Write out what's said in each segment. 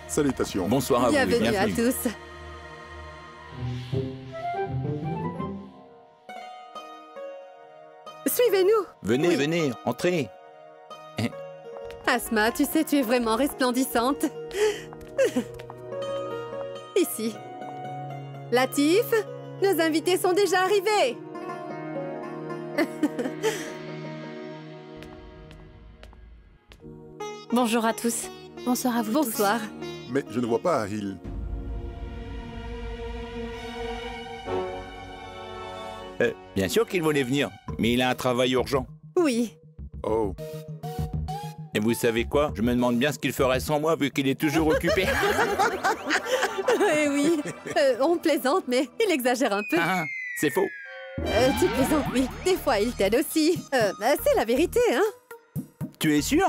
Salutations. Bonsoir à vous et Bienvenue à bienvenue. tous. Suivez-nous. Venez, Oui. venez, entrez. Asma, tu sais, tu es vraiment resplendissante. Ici. Latif, nos invités sont déjà arrivés. Bonjour à tous. Bonsoir à vous Bonsoir. Mais je ne vois pas Ahil. Bien sûr qu'il voulait venir, mais il a un travail urgent. Oui. Oh, Et vous savez quoi? Je me demande bien ce qu'il ferait sans moi vu qu'il est toujours occupé. Eh oui. On plaisante, mais il exagère un peu. Ah, c'est faux. Tu plaisantes, oui. Des fois, il t'aide aussi. C'est la vérité, hein. Tu es sûr?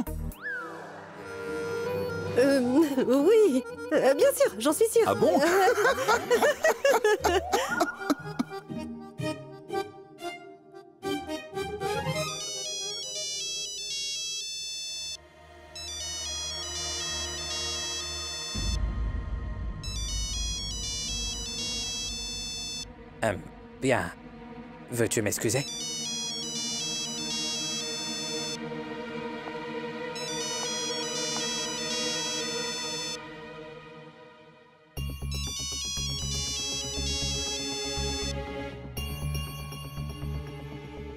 Oui. Bien sûr, j'en suis sûre. Ah bon? Bien. Veux-tu m'excuser?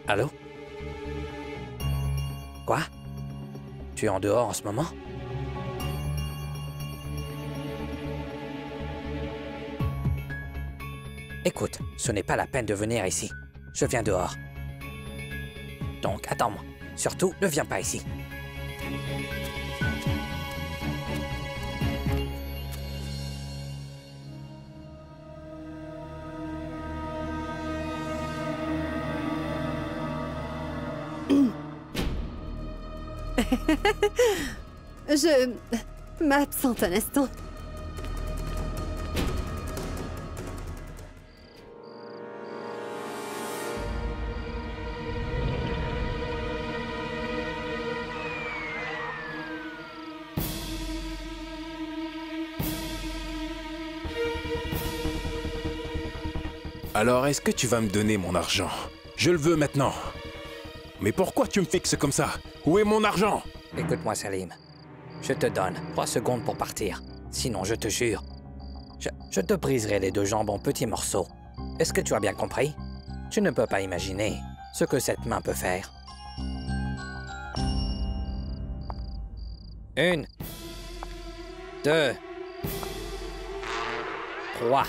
Allô? Quoi? Tu es en dehors en ce moment? Écoute, ce n'est pas la peine de venir ici. Je viens dehors. Donc, attends-moi. Surtout, ne viens pas ici. Je m'absente un instant. Alors, est-ce que tu vas me donner mon argent? Je le veux maintenant. Mais pourquoi tu me fixes comme ça? Où est mon argent? Écoute-moi, Salim. Je te donne 3 secondes pour partir. Sinon, je te jure, je te briserai les 2 jambes en petits morceaux. Est-ce que tu as bien compris? Tu ne peux pas imaginer ce que cette main peut faire. 1, 2, 3.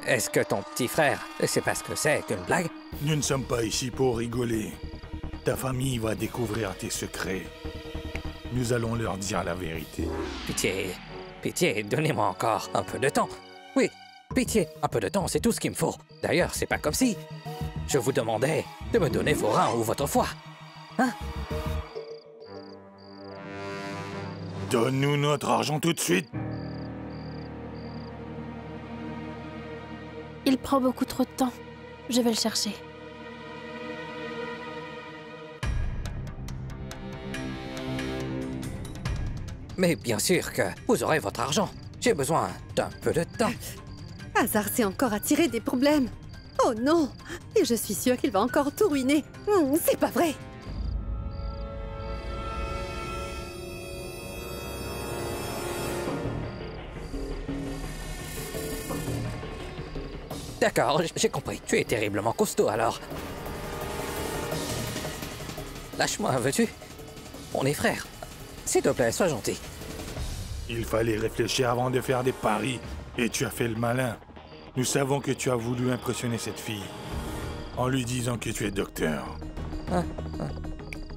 Est-ce que ton petit frère sait pas ce que c'est qu'une blague? Nous ne sommes pas ici pour rigoler. Ta famille va découvrir tes secrets. Nous allons leur dire la vérité. Pitié, pitié, donnez-moi encore un peu de temps. Oui, pitié, un peu de temps, c'est tout ce qu'il me faut. D'ailleurs, c'est pas comme si je vous demandais de me donner vos reins ou votre foie. Hein? Donne-nous notre argent tout de suite. Il prend beaucoup trop de temps. Je vais le chercher. Mais bien sûr que vous aurez votre argent. J'ai besoin d'un peu de temps. Hazard s'est encore attiré des problèmes. Oh non! Et je suis sûre qu'il va encore tout ruiner. C'est pas vrai! D'accord, j'ai compris. Tu es terriblement costaud alors. Lâche-moi, veux-tu? On est frères. S'il te plaît, sois gentil. Il fallait réfléchir avant de faire des paris. Et tu as fait le malin. Nous savons que tu as voulu impressionner cette fille. En lui disant que tu es docteur.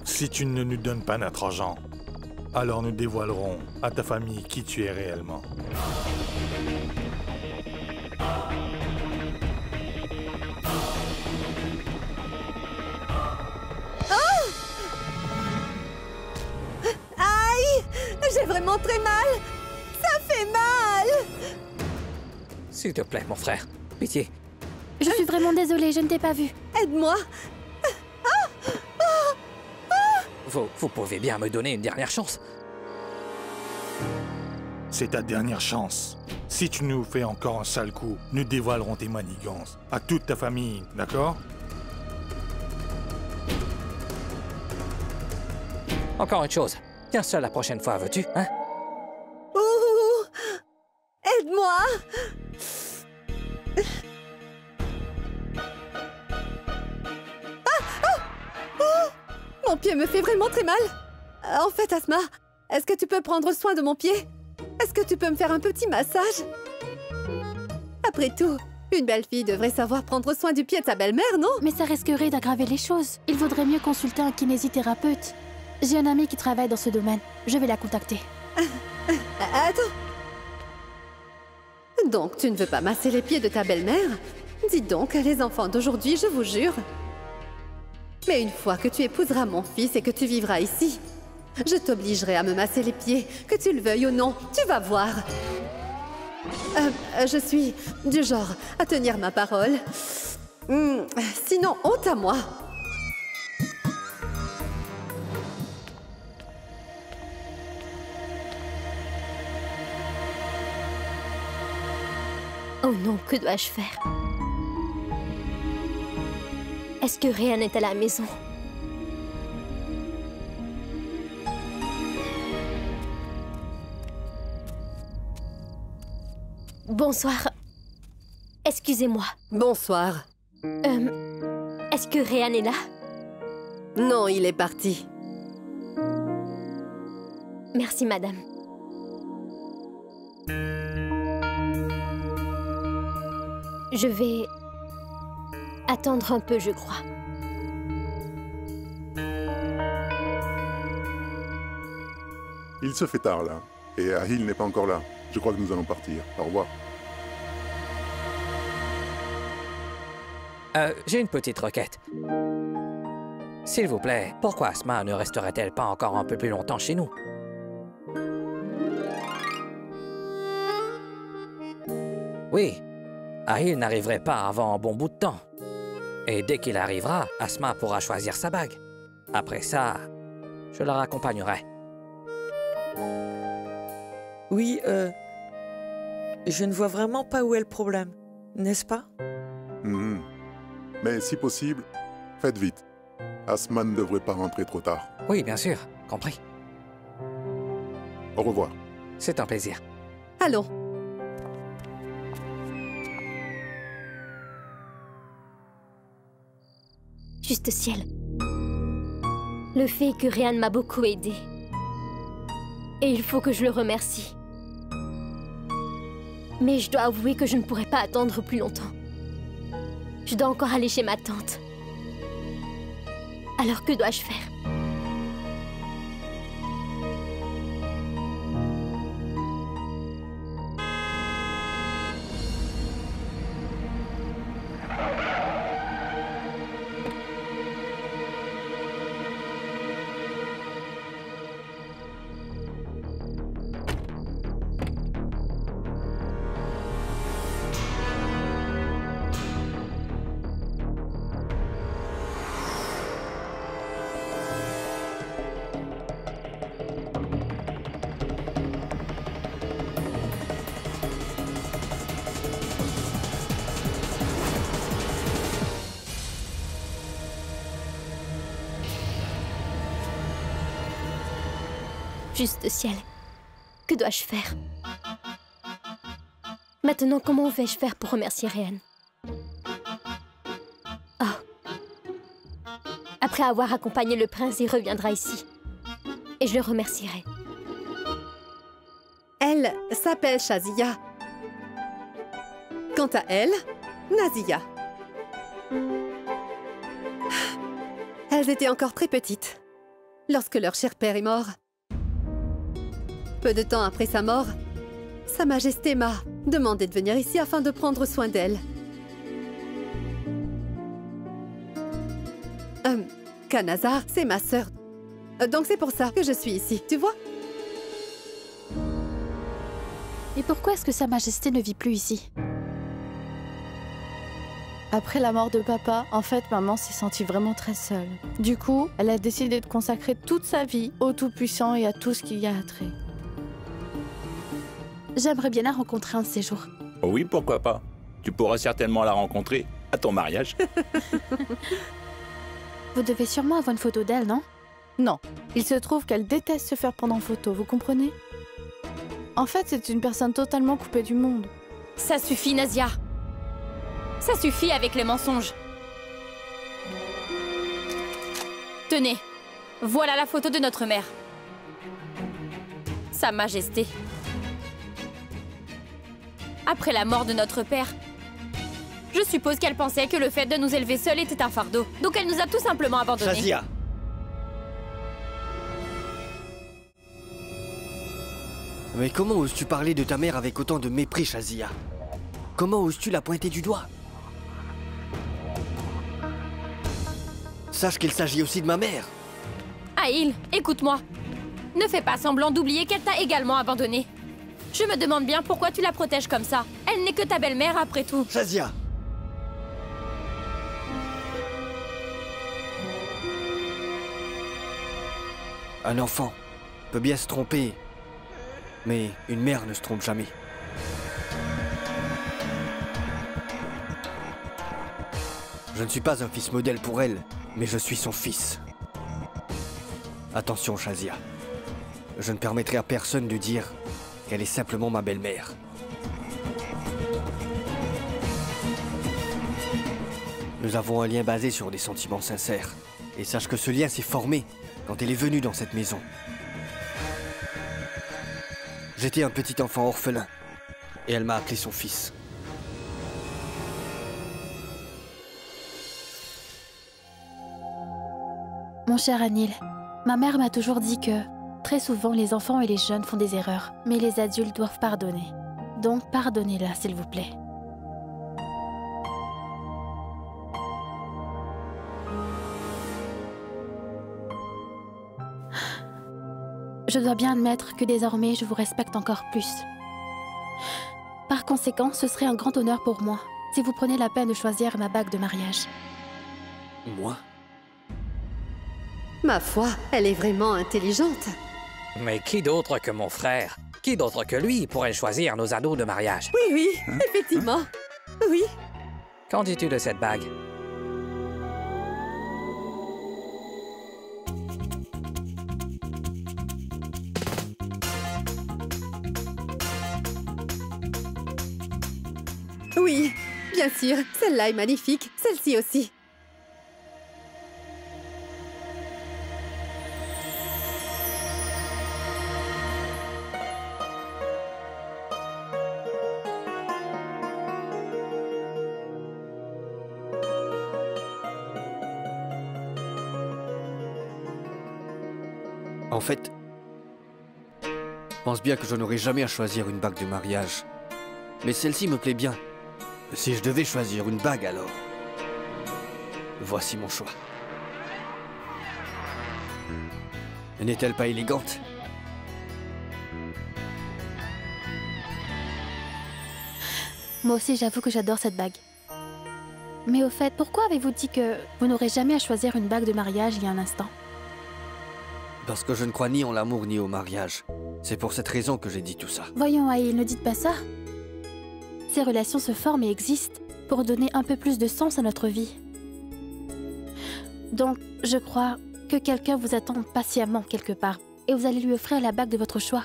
Si tu ne nous donnes pas notre argent, Alors nous dévoilerons à ta famille qui tu es réellement. J'ai vraiment très mal. Ça fait mal. S'il te plaît, mon frère. Pitié. Je suis vraiment désolée, je ne t'ai pas vu. Aide-moi. Vous pouvez bien me donner une dernière chance. C'est ta dernière chance. Si tu nous fais encore un sale coup, nous dévoilerons tes manigances à toute ta famille, d'accord? Encore une chose. Tiens seul la prochaine fois, veux-tu, hein? Ouh. Aide-moi. Mon pied me fait vraiment très mal. En fait, Asma, est-ce que tu peux prendre soin de mon pied? Est-ce que tu peux me faire un petit massage? Après tout, une belle fille devrait savoir prendre soin du pied de sa belle-mère, non? Mais ça risquerait d'aggraver les choses. Il vaudrait mieux consulter un kinésithérapeute. J'ai un ami qui travaille dans ce domaine. Je vais la contacter. Attends. Donc, tu ne veux pas masser les pieds de ta belle-mère? Dis donc, les enfants d'aujourd'hui, je vous jure. Mais une fois que tu épouseras mon fils et que tu vivras ici, je t'obligerai à me masser les pieds, que tu le veuilles ou non, tu vas voir. Je suis du genre à tenir ma parole. Sinon, honte à moi. Oh non, que dois-je faire? Est-ce que Ryan est à la maison? Bonsoir. Excusez-moi. Bonsoir. Est-ce que Ryan est là? Non, il est parti. Merci, madame. Je vais attendre un peu, je crois. Il se fait tard là. Et Ahil n'est pas encore là. Je crois que nous allons partir. Au revoir. J'ai une petite requête. S'il vous plaît, pourquoi Asma ne resterait-elle pas encore un peu plus longtemps chez nous? Oui, Ahil n'arriverait pas avant un bon bout de temps. Et dès qu'il arrivera, Asma pourra choisir sa bague. Après ça, je la raccompagnerai. Oui, je ne vois vraiment pas où est le problème, n'est-ce pas? Mais si possible, faites vite. Asma ne devrait pas rentrer trop tard. Oui, bien sûr, compris. Au revoir. C'est un plaisir. Allons. Juste ciel. Le fait que Ryan m'a beaucoup aidé. Et il faut que je le remercie. Mais je dois avouer que je ne pourrai pas attendre plus longtemps. Je dois encore aller chez ma tante. Alors que dois-je faire? Juste ciel. Que dois-je faire? Maintenant, comment vais-je faire pour remercier Ryan? Oh. Après avoir accompagné le prince, il reviendra ici. Et je le remercierai. Elle s'appelle Shazia. Quant à elle, Nazia. Elles étaient encore très petites lorsque leur cher père est mort. Peu de temps après sa mort, Sa Majesté m'a demandé de venir ici afin de prendre soin d'elle. Kanazar, c'est ma sœur. Donc c'est pour ça que je suis ici, tu vois? Et pourquoi est-ce que Sa Majesté ne vit plus ici? Après la mort de papa, en fait, maman s'est sentie vraiment très seule. Du coup, elle a décidé de consacrer toute sa vie au Tout-Puissant et à tout ce qu'il y a à trait. J'aimerais bien la rencontrer un de ces jours. Oh oui, pourquoi pas? Tu pourras certainement la rencontrer à ton mariage. Vous devez sûrement avoir une photo d'elle, non? Non, il se trouve qu'elle déteste se faire prendre en photo, vous comprenez? En fait, c'est une personne totalement coupée du monde. Ça suffit, Nazia. Ça suffit avec les mensonges. Tenez, voilà la photo de notre mère. Sa Majesté. Après la mort de notre père, je suppose qu'elle pensait que le fait de nous élever seuls était un fardeau. Donc elle nous a tout simplement abandonnés. Shazia! Mais comment oses-tu parler de ta mère avec autant de mépris, Shazia? Comment oses-tu la pointer du doigt? Sache qu'il s'agit aussi de ma mère. Aïl, écoute-moi. Ne fais pas semblant d'oublier qu'elle t'a également abandonné. Je me demande bien pourquoi tu la protèges comme ça. Elle n'est que ta belle-mère après tout. Shazia! Un enfant peut bien se tromper, mais une mère ne se trompe jamais. Je ne suis pas un fils modèle pour elle, mais je suis son fils. Attention, Shazia. Je ne permettrai à personne de dire qu'elle est simplement ma belle-mère. Nous avons un lien basé sur des sentiments sincères. Et sache que ce lien s'est formé quand elle est venue dans cette maison. J'étais un petit enfant orphelin, et elle m'a appelé son fils. Mon cher Anil, ma mère m'a toujours dit que, très souvent, les enfants et les jeunes font des erreurs, mais les adultes doivent pardonner. Donc, pardonnez-la, s'il vous plaît. Je dois bien admettre que désormais, je vous respecte encore plus. Par conséquent, ce serait un grand honneur pour moi si vous prenez la peine de choisir ma bague de mariage. Moi? Ma foi, elle est vraiment intelligente. Mais qui d'autre que mon frère? Qui d'autre que lui pourrait choisir nos anneaux de mariage? Oui, oui, effectivement. Oui. Qu'en dis-tu de cette bague? Oui, bien sûr. Celle-là est magnifique. Celle-ci aussi. En fait, je pense bien que je n'aurai jamais à choisir une bague de mariage. Mais celle-ci me plaît bien. Si je devais choisir une bague alors, voici mon choix. N'est-elle pas élégante? Moi aussi, j'avoue que j'adore cette bague. Mais au fait, pourquoi avez-vous dit que vous n'aurez jamais à choisir une bague de mariage il y a un instant? Parce que je ne crois ni en l'amour ni au mariage. C'est pour cette raison que j'ai dit tout ça. Voyons, Aïl, ne dites pas ça. Ces relations se forment et existent pour donner un peu plus de sens à notre vie. Donc, je crois que quelqu'un vous attend patiemment quelque part et vous allez lui offrir la bague de votre choix.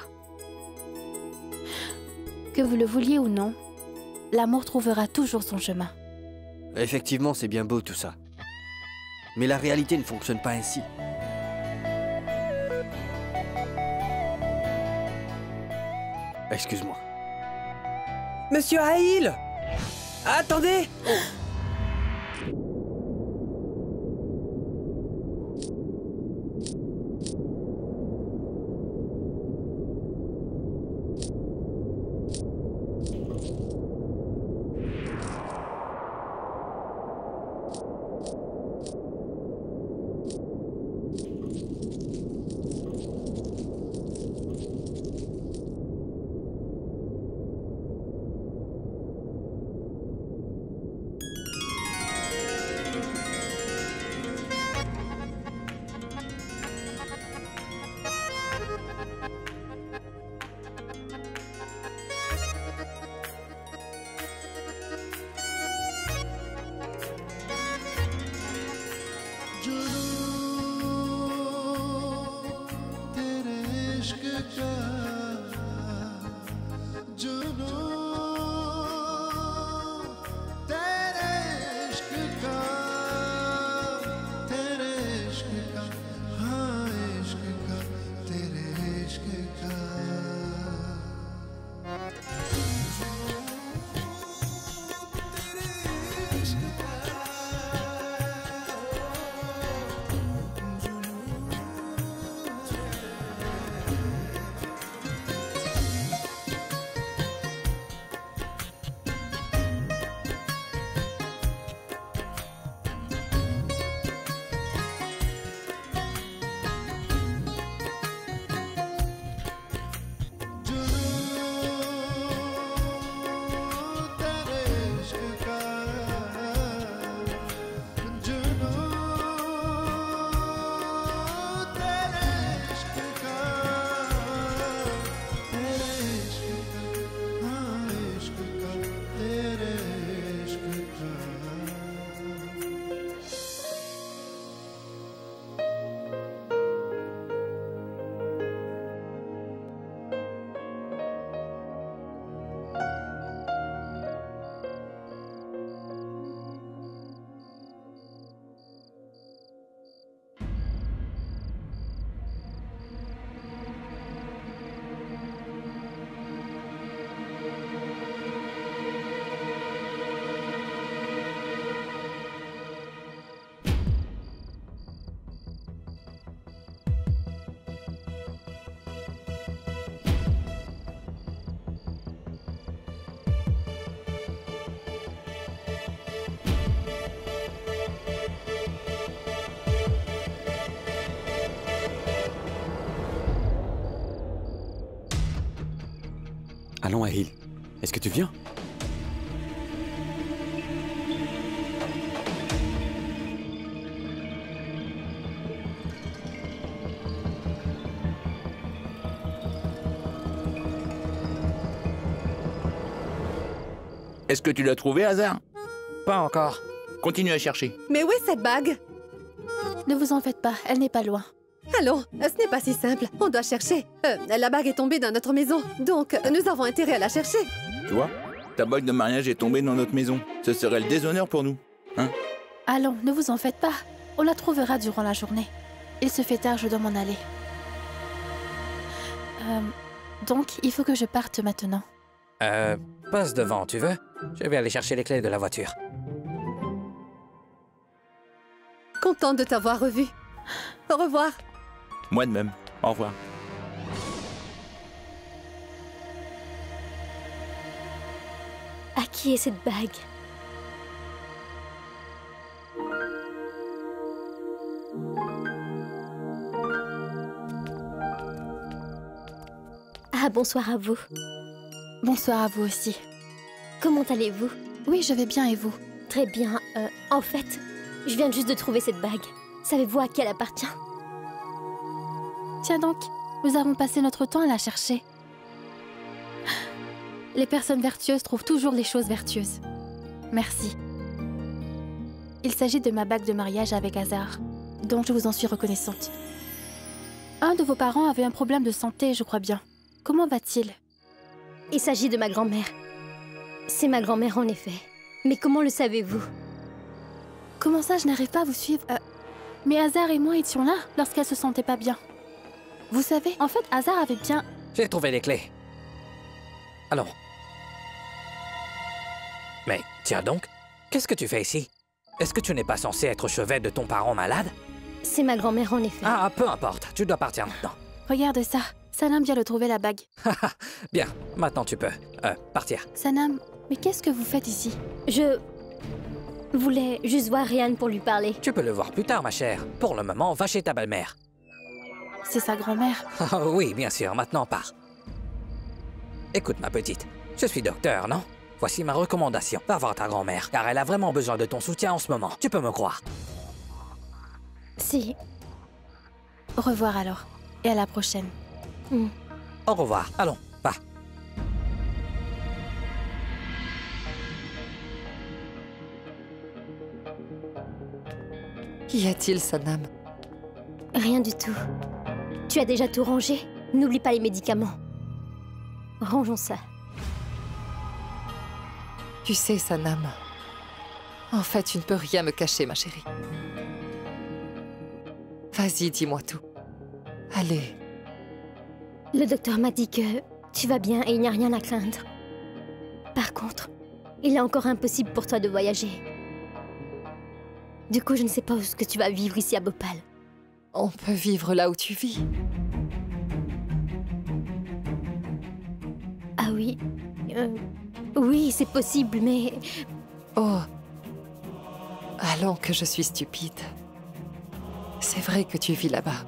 Que vous le vouliez ou non, l'amour trouvera toujours son chemin. Effectivement, c'est bien beau tout ça. Mais la réalité ne fonctionne pas ainsi. Excuse-moi. Monsieur Aïl! Attendez! Allons, Ahil. Est-ce que tu viens? Est-ce que tu l'as trouvé, Hazard? Pas encore. Continue à chercher. Mais où est cette bague? Ne vous en faites pas, elle n'est pas loin. Allons, ce n'est pas si simple. On doit chercher. La bague est tombée dans notre maison, donc nous avons intérêt à la chercher. Tu vois? Ta bague de mariage est tombée dans notre maison. Ce serait le déshonneur pour nous. Hein? Allons, ne vous en faites pas. On la trouvera durant la journée. Il se fait tard, je dois m'en aller. Donc, il faut que je parte maintenant. Passe devant, tu veux? Je vais aller chercher les clés de la voiture. Contente de t'avoir revu. Au revoir. Moi de même. Au revoir. À qui est cette bague? Ah, bonsoir à vous. Bonsoir à vous aussi. Comment allez-vous? Oui, je vais bien et vous? Très bien. En fait, je viens juste de trouver cette bague. Savez-vous à qui elle appartient? Tiens donc, nous avons passé notre temps à la chercher. Les personnes vertueuses trouvent toujours les choses vertueuses. Merci. Il s'agit de ma bague de mariage avec Hazard, dont je vous en suis reconnaissante. Un de vos parents avait un problème de santé, je crois bien. Comment va-t-il? Il s'agit de ma grand-mère. C'est ma grand-mère en effet. Mais comment le savez-vous? Comment ça, je n'arrive pas à vous suivre? Mais Hazard et moi étions là lorsqu'elle se sentait pas bien. Vous savez, en fait, Hazard avait bien... J'ai trouvé les clés. Allons. Mais tiens donc, qu'est-ce que tu fais ici? Est-ce que tu n'es pas censé être au chevet de ton parent malade? C'est ma grand-mère en effet. Ah, peu importe, tu dois partir maintenant. Regarde ça, Sanam vient de trouver la bague. Bien, maintenant tu peux partir. Sanam, mais qu'est-ce que vous faites ici? Je voulais juste voir Ryan pour lui parler. Tu peux le voir plus tard, ma chère. Pour le moment, va chez ta belle-mère. C'est sa grand-mère. Oui, bien sûr, maintenant pars. Écoute, ma petite, je suis docteur, non? Voici ma recommandation. Va voir ta grand-mère, car elle a vraiment besoin de ton soutien en ce moment. Tu peux me croire. Si. Au revoir alors, et à la prochaine. Au revoir. Allons, va. Qu'y a-t-il, Sanam? Rien du tout. Tu as déjà tout rangé? N'oublie pas les médicaments. Rangeons ça. Tu sais, Sanam, en fait, tu ne peux rien me cacher, ma chérie. Vas-y, dis-moi tout. Allez. Le docteur m'a dit que tu vas bien et il n'y a rien à craindre. Par contre, il est encore impossible pour toi de voyager. Du coup, je ne sais pas où est-ce que tu vas vivre ici à Bhopal. On peut vivre là où tu vis. Ah oui. Oui, c'est possible, mais... Oh. Allons que je suis stupide. C'est vrai que tu vis là-bas.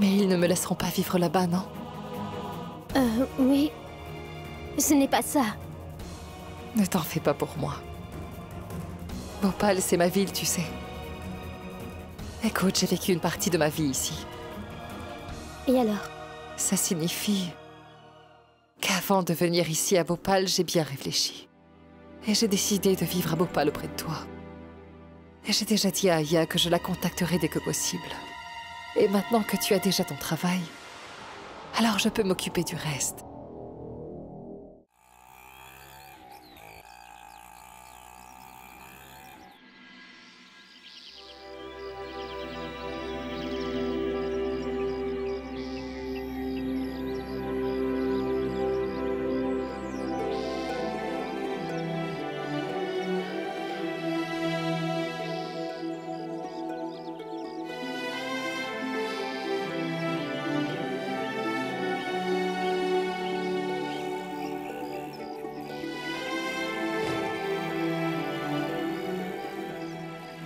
Mais ils ne me laisseront pas vivre là-bas, non? Oui. Ce n'est pas ça. Ne t'en fais pas pour moi. Bhopal, c'est ma ville, tu sais. Écoute, j'ai vécu une partie de ma vie ici. Et alors? Ça signifie qu'avant de venir ici à Bhopal, j'ai bien réfléchi. Et j'ai décidé de vivre à Bhopal auprès de toi. Et j'ai déjà dit à Aya que je la contacterai dès que possible. Et maintenant que tu as déjà ton travail, alors je peux m'occuper du reste.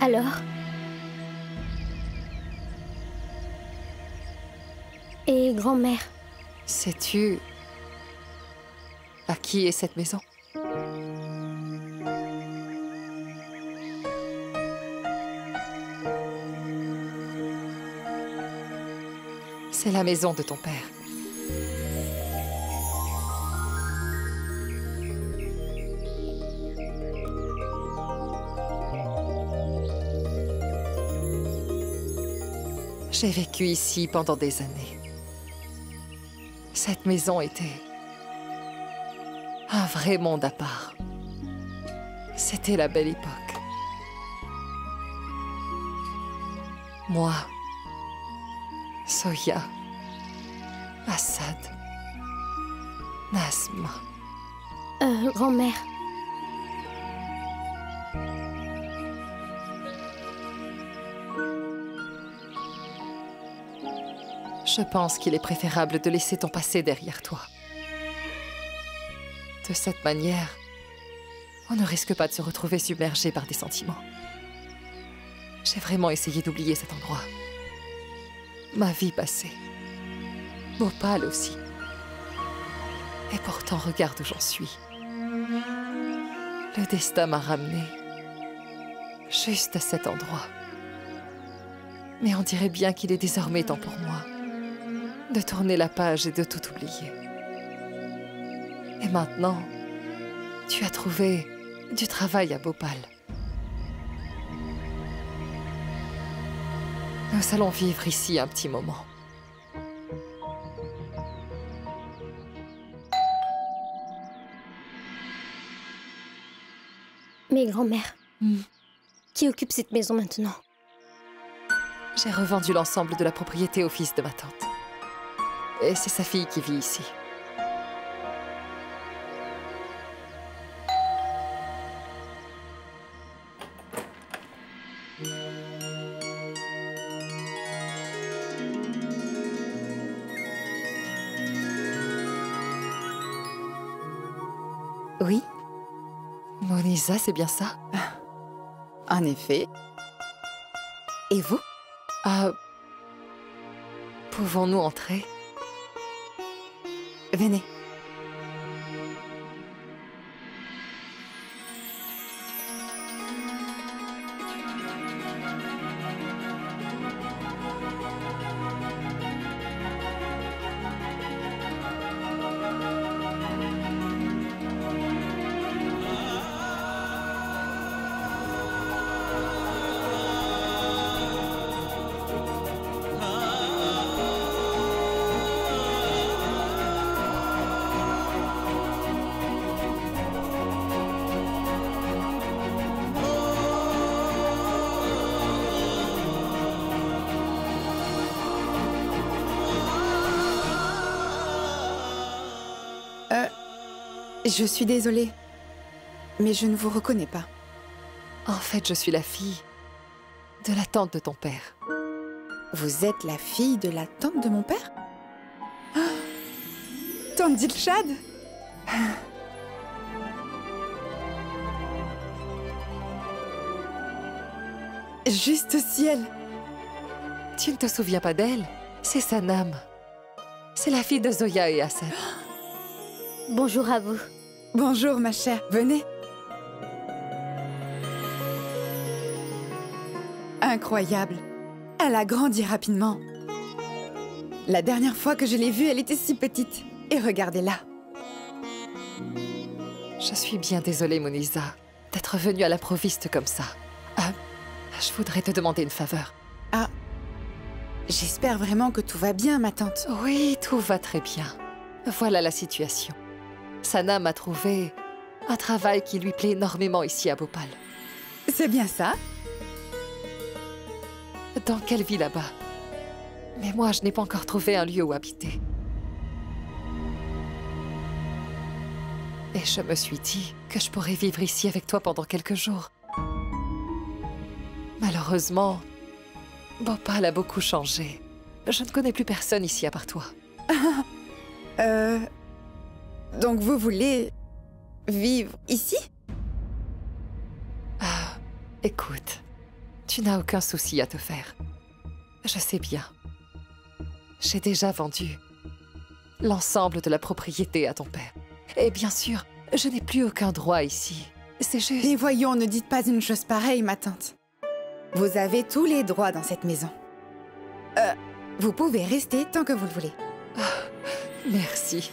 Alors? Et grand-mère? Sais-tu, À qui est cette maison? C'est la maison de ton père. J'ai vécu ici pendant des années. Cette maison était un vrai monde à part. C'était la belle époque. Moi, Zoya, Assad, Nazma. Grand-mère. Je pense qu'il est préférable de laisser ton passé derrière toi. De cette manière, on ne risque pas de se retrouver submergé par des sentiments. J'ai vraiment essayé d'oublier cet endroit. Ma vie passée. Bhopal aussi. Et pourtant, regarde où j'en suis. Le destin m'a ramené juste à cet endroit. Mais on dirait bien qu'il est désormais temps pour moi de tourner la page et de tout oublier. Et maintenant, tu as trouvé du travail à Bhopal. Nous allons vivre ici un petit moment. Mais grand-mère, qui occupe cette maison maintenant? J'ai revendu l'ensemble de la propriété au fils de ma tante. Et c'est sa fille qui vit ici. Oui? Monisa, c'est bien ça? En effet. Et vous? Pouvons-nous entrer? Venez. Je suis désolée, mais je ne vous reconnais pas. En fait, je suis la fille de la tante de ton père. Vous êtes la fille de la tante de mon père? Tante Dilshad? Juste au ciel. Tu ne te souviens pas d'elle? C'est Sanam. C'est la fille de Zoya et Assad. Bonjour à vous. Bonjour, ma chère. Venez. Incroyable. Elle a grandi rapidement. La dernière fois que je l'ai vue, elle était si petite. Et regardez-la. Je suis bien désolée, Monisa, d'être venue à l'improviste comme ça. Je voudrais te demander une faveur. Ah. J'espère vraiment que tout va bien, ma tante. Oui, tout va très bien. Voilà la situation. Sanam a trouvé un travail qui lui plaît énormément ici à Bhopal. C'est bien ça? Dans quelle ville là-bas? Mais moi, je n'ai pas encore trouvé un lieu où habiter. Et je me suis dit que je pourrais vivre ici avec toi pendant quelques jours. Malheureusement, Bhopal a beaucoup changé. Je ne connais plus personne ici à part toi. Donc vous voulez vivre ici? Écoute, tu n'as aucun souci à te faire. Je sais bien. J'ai déjà vendu l'ensemble de la propriété à ton père. Et bien sûr, je n'ai plus aucun droit ici. C'est juste... Mais voyons, ne dites pas une chose pareille, ma tante. Vous avez tous les droits dans cette maison. Vous pouvez rester tant que vous le voulez. Merci.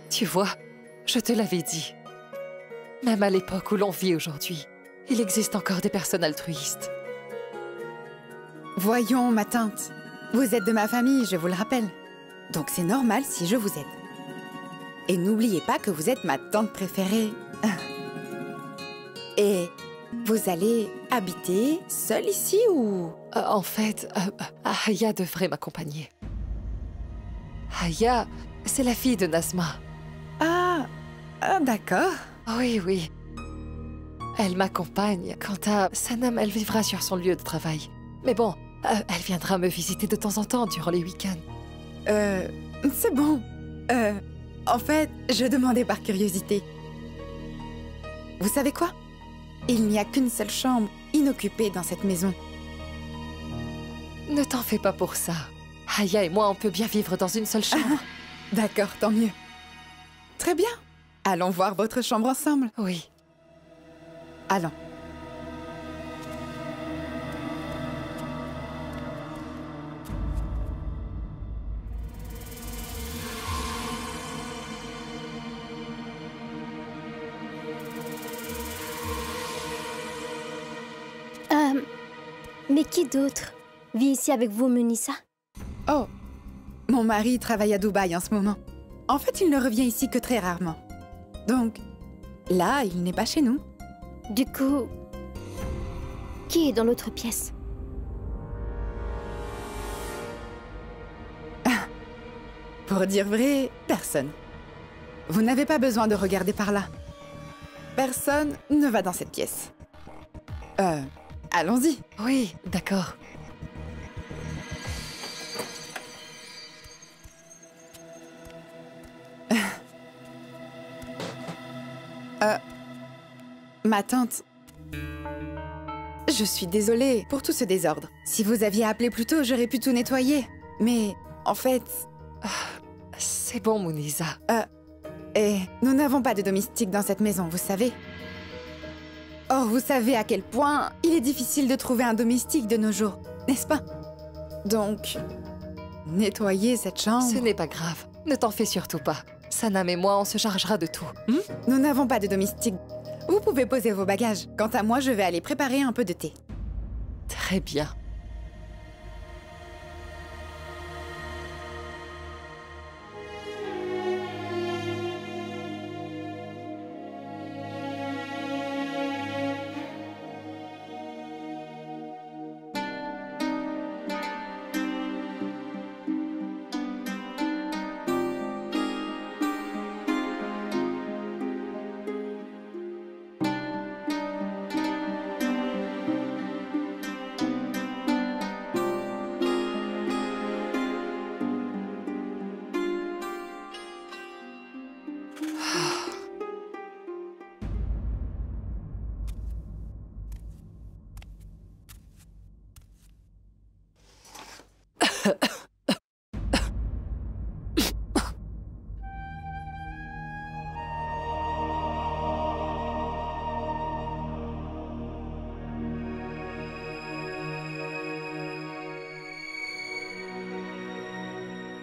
Tu vois, je te l'avais dit. Même à l'époque où l'on vit aujourd'hui, il existe encore des personnes altruistes. Voyons, ma tante. Vous êtes de ma famille, je vous le rappelle. Donc c'est normal si je vous aide. Et n'oubliez pas que vous êtes ma tante préférée. Et vous allez habiter seule ici ou... En fait, Aya devrait m'accompagner. Aya, c'est la fille de Nazma. Ah, d'accord. Oui, oui. Elle m'accompagne. Quant à Sanam, elle vivra sur son lieu de travail. Mais bon, elle viendra me visiter de temps en temps durant les week-ends. C'est bon. En fait, je demandais par curiosité. Vous savez quoi? Il n'y a qu'une seule chambre inoccupée dans cette maison. Ne t'en fais pas pour ça. Aya et moi, on peut bien vivre dans une seule chambre. D'accord, tant mieux. Très bien. Allons voir votre chambre ensemble. Oui. Allons. Mais qui d'autre vit ici avec vous, Munissa? Oh, mon mari travaille à Dubaï en ce moment. En fait, il ne revient ici que très rarement. Donc, là, il n'est pas chez nous. Du coup, qui est dans l'autre pièce? Pour dire vrai, personne. Vous n'avez pas besoin de regarder par là. Personne ne va dans cette pièce. Allons-y. Oui, d'accord. Ma tante... Je suis désolée pour tout ce désordre. Si vous aviez appelé plus tôt, j'aurais pu tout nettoyer. Mais, en fait... C'est bon, Munissa. Et nous n'avons pas de domestique dans cette maison, vous savez. Or, vous savez à quel point il est difficile de trouver un domestique de nos jours, n'est-ce pas? Donc, nettoyer cette chambre... Ce n'est pas grave. Ne t'en fais surtout pas. Sanam et moi, on se chargera de tout. Nous n'avons pas de domestique. Vous pouvez poser vos bagages. Quant à moi, je vais aller préparer un peu de thé. Très bien.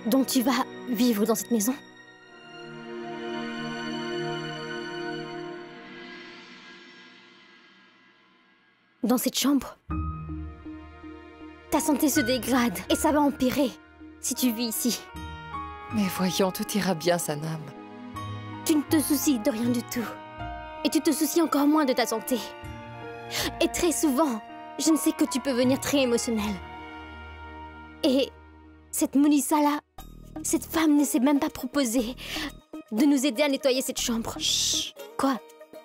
Donc tu vas vivre dans cette maison? Dans cette chambre? Ta santé se dégrade et ça va empirer si tu vis ici. Mais voyons, tout ira bien, Sanam. Tu ne te soucies de rien du tout. Et tu te soucies encore moins de ta santé. Et très souvent, je ne sais que tu peux devenir très émotionnel. Et cette Munissa-là, cette femme ne s'est même pas proposée de nous aider à nettoyer cette chambre. Chut. Quoi?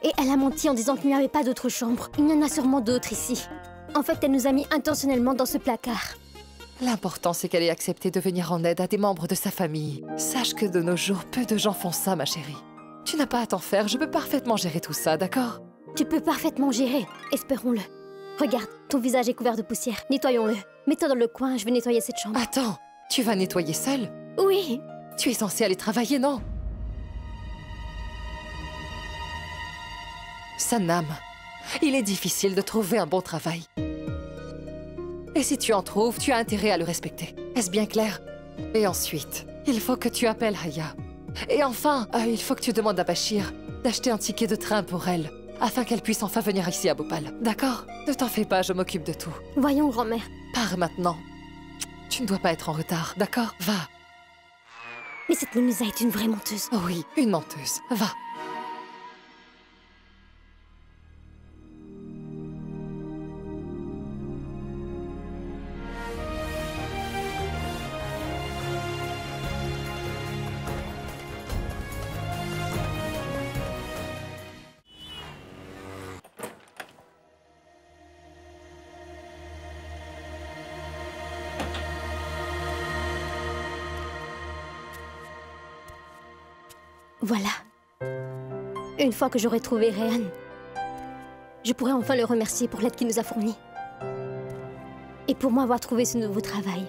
Et elle a menti en disant qu'il n'y avait pas d'autre chambre. Il y en a sûrement d'autres ici. En fait, elle nous a mis intentionnellement dans ce placard. L'important, c'est qu'elle ait accepté de venir en aide à des membres de sa famille. Sache que de nos jours, peu de gens font ça, ma chérie. Tu n'as pas à t'en faire, je peux parfaitement gérer tout ça, d'accord? Tu peux parfaitement gérer, espérons-le. Regarde, ton visage est couvert de poussière. Nettoyons-le. Mets-toi dans le coin, je vais nettoyer cette chambre. Attends, tu vas nettoyer seule? Oui. Tu es censée aller travailler, non? Sanam, il est difficile de trouver un bon travail. Et si tu en trouves, tu as intérêt à le respecter. Est-ce bien clair? Et ensuite, il faut que tu appelles Haya. Et enfin, il faut que tu demandes à Bachir d'acheter un ticket de train pour elle, afin qu'elle puisse enfin venir ici à Bhopal. D'accord? Ne t'en fais pas, je m'occupe de tout. Voyons, grand-mère. Pars maintenant. Tu ne dois pas être en retard, d'accord? Va. Mais cette Menusa est une vraie menteuse. Oh oui, une menteuse. Va. Voilà. Une fois que j'aurai trouvé Rayhan, je pourrai enfin le remercier pour l'aide qu'il nous a fournie. Et pour moi avoir trouvé ce nouveau travail.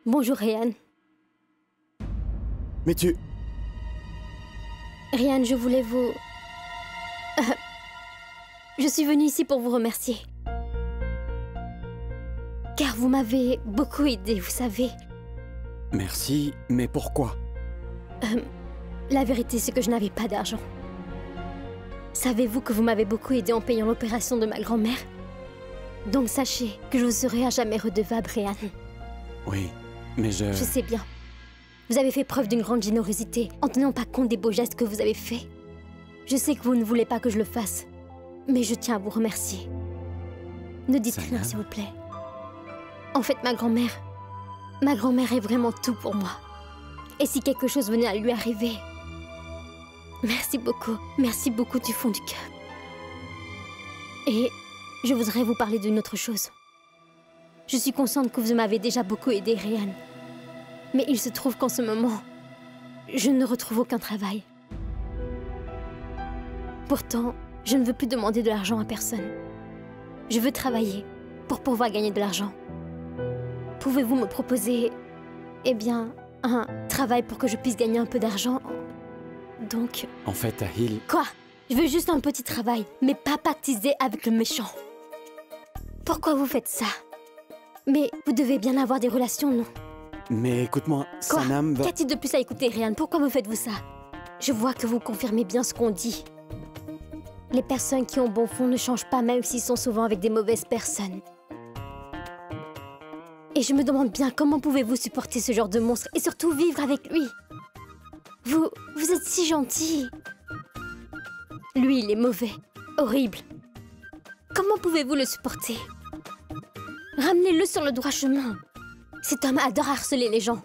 Bonjour Rayhan. Mais tu... Rayhan, je voulais vous... Je suis venue ici pour vous remercier. Car vous m'avez beaucoup aidé, vous savez. Merci, mais pourquoi? La vérité, c'est que je n'avais pas d'argent. Savez-vous que vous m'avez beaucoup aidé en payant l'opération de ma grand-mère? Donc sachez que je vous serai à jamais redevable, Rayhan. Oui, mais je... Je sais bien. Vous avez fait preuve d'une grande générosité en tenant pas compte des beaux gestes que vous avez faits. Je sais que vous ne voulez pas que je le fasse, mais je tiens à vous remercier. Ne dites rien, s'il vous plaît. En fait, ma grand-mère est vraiment tout pour moi. Et si quelque chose venait à lui arriver... Merci beaucoup du fond du cœur. Et je voudrais vous parler d'une autre chose. Je suis consciente que vous m'avez déjà beaucoup aidé, Rayhan. Mais il se trouve qu'en ce moment, je ne retrouve aucun travail. Pourtant, je ne veux plus demander de l'argent à personne. Je veux travailler pour pouvoir gagner de l'argent. Pouvez-vous me proposer, eh bien, un travail pour que je puisse gagner un peu d'argent? Donc... En fait, Ahil... Quoi? Je veux juste un petit travail, mais pas pactiser avec le méchant. Pourquoi vous faites ça? Mais vous devez bien avoir des relations, non? Mais écoute-moi, Quoi? Sanam va... Qu'a-t-il de plus à écouter, Rayhan? Pourquoi me faites-vous ça? Je vois que vous confirmez bien ce qu'on dit. Les personnes qui ont bon fond ne changent pas même s'ils sont souvent avec des mauvaises personnes. Et je me demande bien comment pouvez-vous supporter ce genre de monstre et surtout vivre avec lui? Vous êtes si gentil. Lui, il est mauvais, horrible. Comment pouvez-vous le supporter? Ramenez-le sur le droit chemin. Cet homme adore harceler les gens.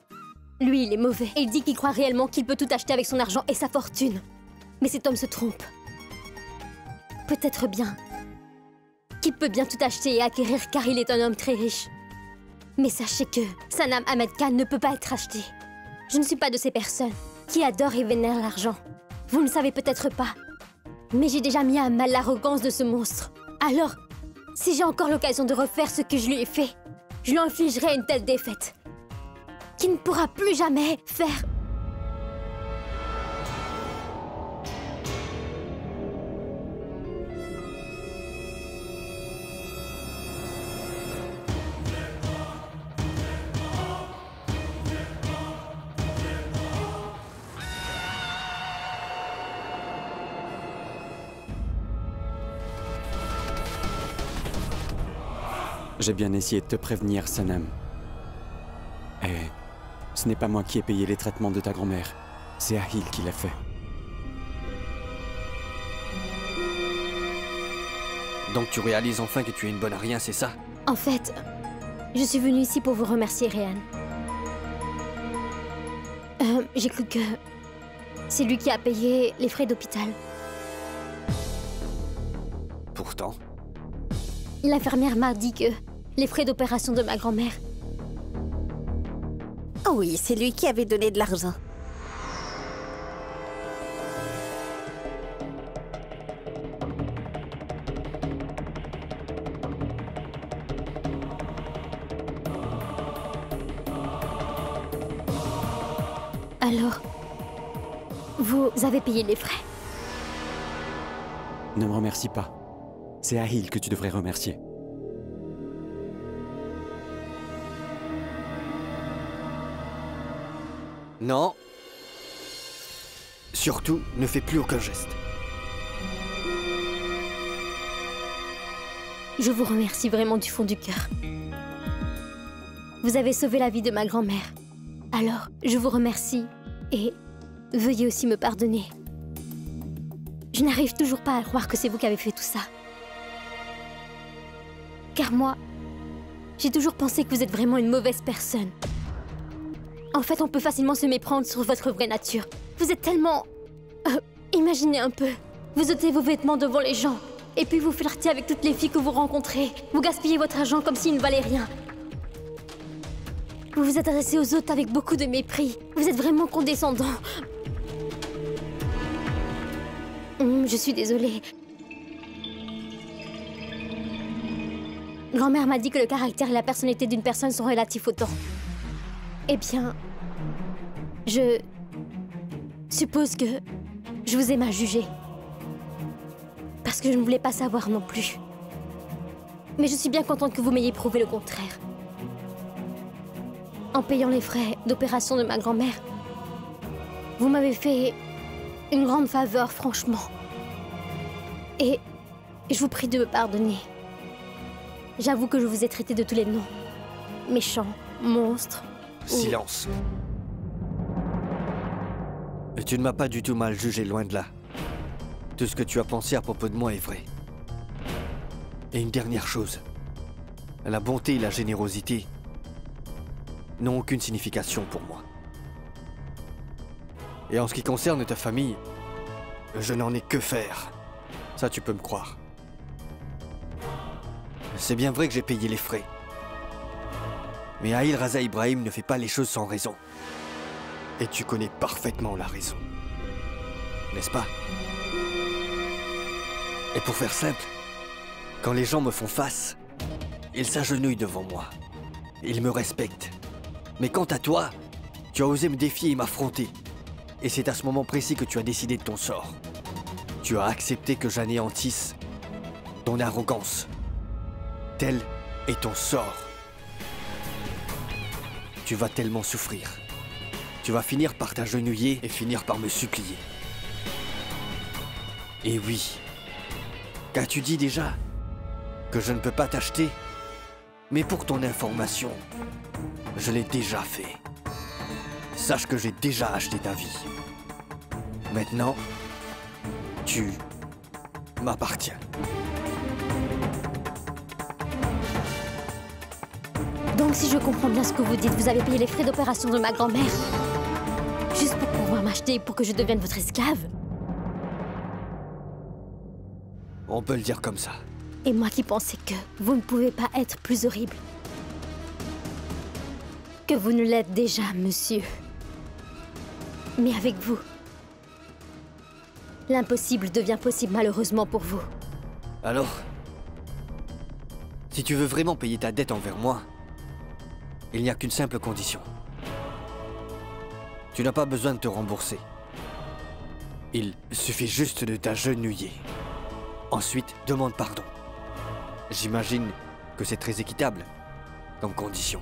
Lui, il est mauvais. Et il dit qu'il croit réellement qu'il peut tout acheter avec son argent et sa fortune. Mais cet homme se trompe. Peut-être bien qu'il peut bien tout acheter et acquérir car il est un homme très riche. Mais sachez que Sanam Ahmed Khan ne peut pas être acheté. Je ne suis pas de ces personnes qui adorent et vénèrent l'argent. Vous ne le savez peut-être pas. Mais j'ai déjà mis à mal l'arrogance de ce monstre. Alors, si j'ai encore l'occasion de refaire ce que je lui ai fait, je lui infligerai une telle défaite qu'il ne pourra plus jamais faire... J'ai bien essayé de te prévenir, Sanam. Et ce n'est pas moi qui ai payé les traitements de ta grand-mère. C'est Ahil qui l'a fait. Donc tu réalises enfin que tu es une bonne à rien, c'est ça? En fait, je suis venue ici pour vous remercier, Rayhan. J'ai cru que c'est lui qui a payé les frais d'hôpital. Pourtant... L'infirmière m'a dit que les frais d'opération de ma grand-mère Oh oui, c'est lui qui avait donné de l'argent. Alors, vous avez payé les frais? Ne me remercie pas. C'est Ahil que tu devrais remercier. Non. Surtout, ne fais plus aucun geste. Je vous remercie vraiment du fond du cœur. Vous avez sauvé la vie de ma grand-mère. Alors, je vous remercie et veuillez aussi me pardonner. Je n'arrive toujours pas à croire que c'est vous qui avez fait tout ça. Car moi, j'ai toujours pensé que vous êtes vraiment une mauvaise personne. En fait, on peut facilement se méprendre sur votre vraie nature. Vous êtes tellement... imaginez un peu. Vous ôtez vos vêtements devant les gens. Et puis vous flirtez avec toutes les filles que vous rencontrez. Vous gaspillez votre argent comme s'il ne valait rien. Vous vous adressez aux autres avec beaucoup de mépris. Vous êtes vraiment condescendant. Je suis désolée. Grand-mère m'a dit que le caractère et la personnalité d'une personne sont relatifs au temps. Eh bien, je suppose que je vous ai mal jugé. Parce que je ne voulais pas savoir non plus. Mais je suis bien contente que vous m'ayez prouvé le contraire. En payant les frais d'opération de ma grand-mère, vous m'avez fait une grande faveur, franchement. Et je vous prie de me pardonner. J'avoue que je vous ai traité de tous les noms. Méchant, monstre... Silence. Et tu ne m'as pas du tout mal jugé, loin de là. Tout ce que tu as pensé à propos de moi est vrai. Et une dernière chose. La bonté et la générosité n'ont aucune signification pour moi. Et en ce qui concerne ta famille, je n'en ai que faire. Ça, tu peux me croire. C'est bien vrai que j'ai payé les frais. Mais Ahil Raza Ibrahim ne fait pas les choses sans raison. Et tu connais parfaitement la raison. N'est-ce pas? Et pour faire simple, quand les gens me font face, ils s'agenouillent devant moi. Ils me respectent. Mais quant à toi, tu as osé me défier et m'affronter. Et c'est à ce moment précis que tu as décidé de ton sort. Tu as accepté que j'anéantisse ton arrogance. Tel est ton sort. Tu vas tellement souffrir. Tu vas finir par t'agenouiller et finir par me supplier. Et oui, qu'as-tu dit déjà? Que je ne peux pas t'acheter? Mais pour ton information, je l'ai déjà fait. Sache que j'ai déjà acheté ta vie. Maintenant, tu m'appartiens. Donc si je comprends bien ce que vous dites, vous avez payé les frais d'opération de ma grand-mère. Juste pour pouvoir m'acheter et pour que je devienne votre esclave. On peut le dire comme ça. Et moi qui pensais que vous ne pouvez pas être plus horrible. Que vous ne l'êtes déjà, monsieur. Mais avec vous, l'impossible devient possible malheureusement pour vous. Alors, si tu veux vraiment payer ta dette envers moi, il n'y a qu'une simple condition. Tu n'as pas besoin de te rembourser. Il suffit juste de t'agenouiller. Ensuite, demande pardon. J'imagine que c'est très équitable comme condition.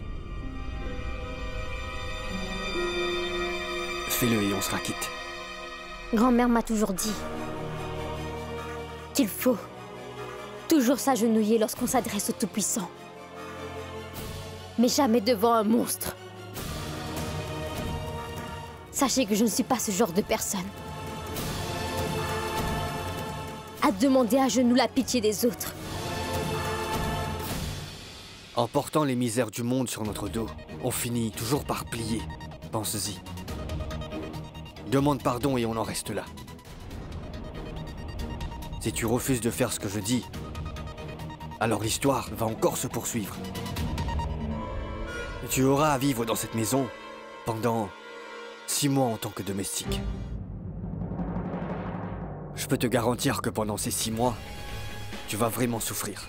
Fais-le et on sera quitte. Grand-mère m'a toujours dit qu'il faut toujours s'agenouiller lorsqu'on s'adresse au Tout-Puissant. Mais jamais devant un monstre. Sachez que je ne suis pas ce genre de personne. À demander à genoux la pitié des autres. En portant les misères du monde sur notre dos, on finit toujours par plier. Pense-y. Demande pardon et on en reste là. Si tu refuses de faire ce que je dis, alors l'histoire va encore se poursuivre. Tu auras à vivre dans cette maison pendant 6 mois en tant que domestique. Je peux te garantir que pendant ces 6 mois, tu vas vraiment souffrir.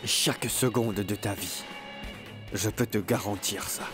Chaque seconde de ta vie. Je peux te garantir ça.